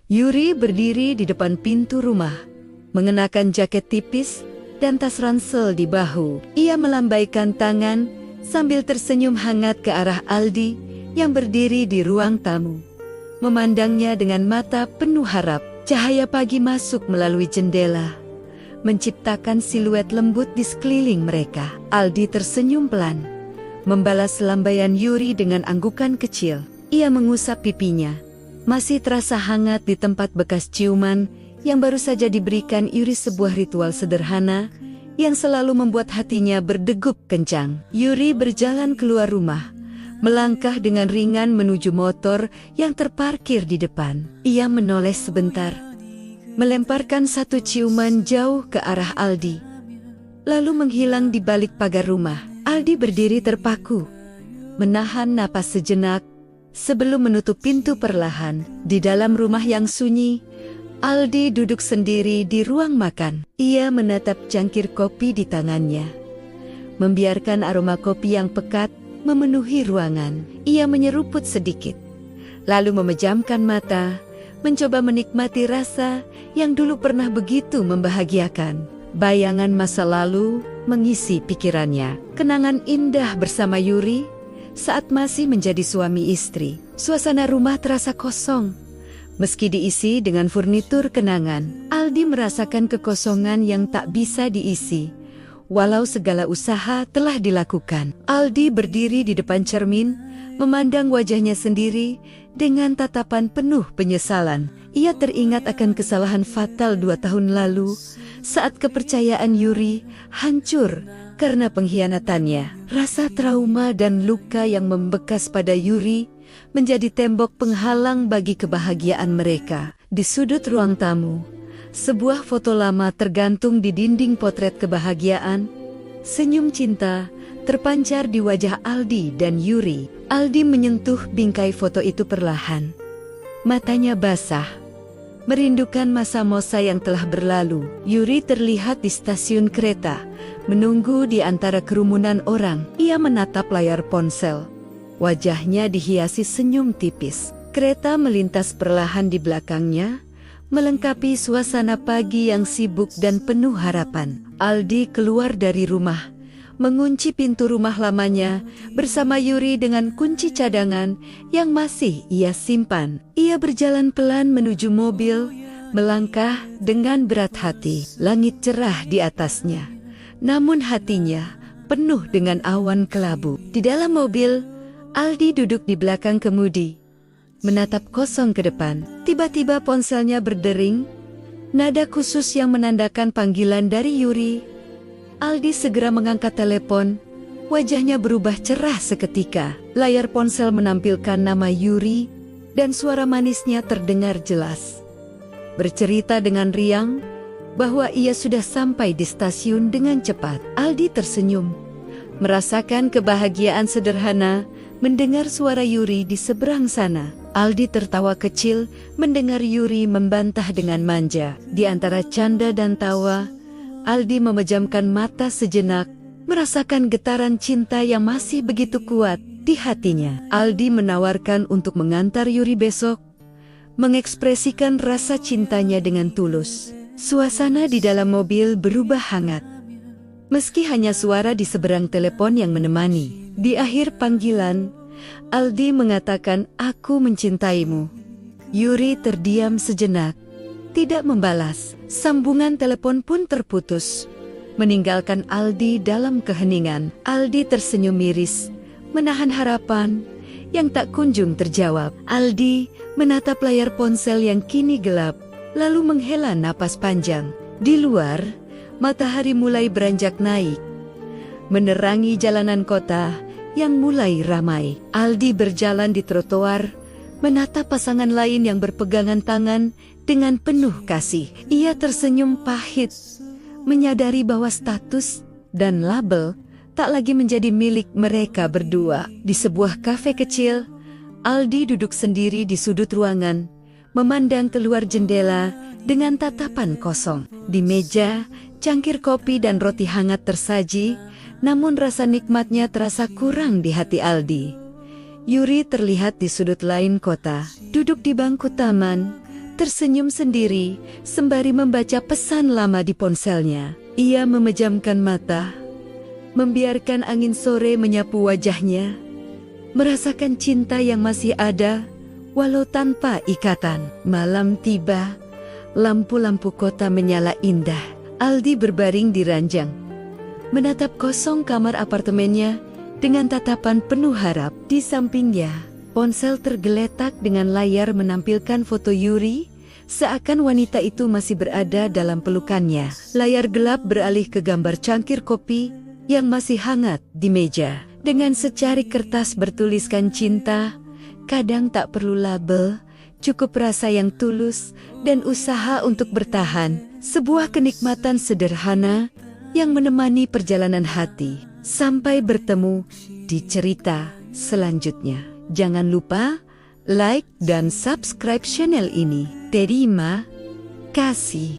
Yuri berdiri di depan pintu rumah, mengenakan jaket tipis dan tas ransel di bahu. Ia melambaikan tangan sambil tersenyum hangat ke arah Aldi yang berdiri di ruang tamu. Memandangnya dengan mata penuh harap. Cahaya pagi masuk melalui jendela, menciptakan siluet lembut di sekeliling mereka. Aldi tersenyum pelan, membalas lambaian Yuri dengan anggukan kecil. Ia mengusap pipinya. Masih terasa hangat di tempat bekas ciuman yang baru saja diberikan Yuri, sebuah ritual sederhana yang selalu membuat hatinya berdegup kencang. Yuri berjalan keluar rumah, melangkah dengan ringan menuju motor yang terparkir di depan. Ia menoleh sebentar, melemparkan satu ciuman jauh ke arah Aldi, lalu menghilang di balik pagar rumah. Aldi berdiri terpaku, menahan napas sejenak sebelum menutup pintu perlahan. Di dalam rumah yang sunyi, Aldi duduk sendiri di ruang makan. Ia menatap cangkir kopi di tangannya, membiarkan aroma kopi yang pekat memenuhi ruangan. Ia menyeruput sedikit, lalu memejamkan mata, mencoba menikmati rasa yang dulu pernah begitu membahagiakan. Bayangan masa lalu mengisi pikirannya. Kenangan indah bersama Yuri saat masih menjadi suami istri. Suasana rumah terasa kosong, meski diisi dengan furnitur kenangan. Aldi merasakan kekosongan yang tak bisa diisi, walau segala usaha telah dilakukan. Aldi berdiri di depan cermin, memandang wajahnya sendiri dengan tatapan penuh penyesalan. Ia teringat akan kesalahan fatal 2 tahun lalu, saat kepercayaan Yuri hancur karena pengkhianatannya. Rasa trauma dan luka yang membekas pada Yuri menjadi tembok penghalang bagi kebahagiaan mereka. Di sudut ruang tamu, sebuah foto lama tergantung di dinding potret kebahagiaan. Senyum cinta terpancar di wajah Aldi dan Yuri. Aldi menyentuh bingkai foto itu perlahan. Matanya basah, merindukan masa-masa yang telah berlalu. Yuri terlihat di stasiun kereta, menunggu di antara kerumunan orang. Ia menatap layar ponsel. Wajahnya dihiasi senyum tipis. Kereta melintas perlahan di belakangnya, melengkapi suasana pagi yang sibuk dan penuh harapan. Aldi keluar dari rumah, mengunci pintu rumah lamanya bersama Yuri dengan kunci cadangan yang masih ia simpan. Ia berjalan pelan menuju mobil, melangkah dengan berat hati. Langit cerah di atasnya, namun hatinya penuh dengan awan kelabu. Di dalam mobil, Aldi duduk di belakang kemudi, menatap kosong ke depan. Tiba-tiba ponselnya berdering, nada khusus yang menandakan panggilan dari Yuri. Aldi segera mengangkat telepon, wajahnya berubah cerah seketika. Layar ponsel menampilkan nama Yuri dan suara manisnya terdengar jelas, bercerita dengan riang bahwa ia sudah sampai di stasiun dengan cepat. Aldi tersenyum, merasakan kebahagiaan sederhana mendengar suara Yuri di seberang sana. Aldi tertawa kecil mendengar Yuri membantah dengan manja. Di antara canda dan tawa, Aldi memejamkan mata sejenak, merasakan getaran cinta yang masih begitu kuat di hatinya. Aldi menawarkan untuk mengantar Yuri besok, mengekspresikan rasa cintanya dengan tulus. Suasana di dalam mobil berubah hangat, meski hanya suara di seberang telepon yang menemani. Di akhir panggilan, Aldi mengatakan, "Aku mencintaimu." Yuri terdiam sejenak, tidak membalas. Sambungan telepon pun terputus, meninggalkan Aldi dalam keheningan. Aldi tersenyum miris, menahan harapan yang tak kunjung terjawab. Aldi menatap layar ponsel yang kini gelap, lalu menghela napas panjang. Di luar, matahari mulai beranjak naik, menerangi jalanan kota yang mulai ramai. Aldi berjalan di trotoar, menatap pasangan lain yang berpegangan tangan dengan penuh kasih. Ia tersenyum pahit, menyadari bahwa status dan label tak lagi menjadi milik mereka berdua. Di sebuah kafe kecil, Aldi duduk sendiri di sudut ruangan, memandang keluar jendela dengan tatapan kosong. Di meja, cangkir kopi dan roti hangat tersaji, namun rasa nikmatnya terasa kurang di hati Aldi. Yuri terlihat di sudut lain kota, duduk di bangku taman, tersenyum sendiri sembari membaca pesan lama di ponselnya. Ia memejamkan mata, membiarkan angin sore menyapu wajahnya, merasakan cinta yang masih ada walau tanpa ikatan. Malam tiba, lampu-lampu kota menyala indah. Aldi berbaring di ranjang, menatap kosong kamar apartemennya dengan tatapan penuh harap. Di sampingnya, ponsel tergeletak dengan layar menampilkan foto Yuri, seakan wanita itu masih berada dalam pelukannya. Layar gelap beralih ke gambar cangkir kopi yang masih hangat di meja. Dengan secari kertas bertuliskan cinta, kadang tak perlu label, cukup rasa yang tulus dan usaha untuk bertahan. Sebuah kenikmatan sederhana yang menemani perjalanan hati. Sampai bertemu di cerita selanjutnya. Jangan lupa like dan subscribe channel ini. Terima kasih.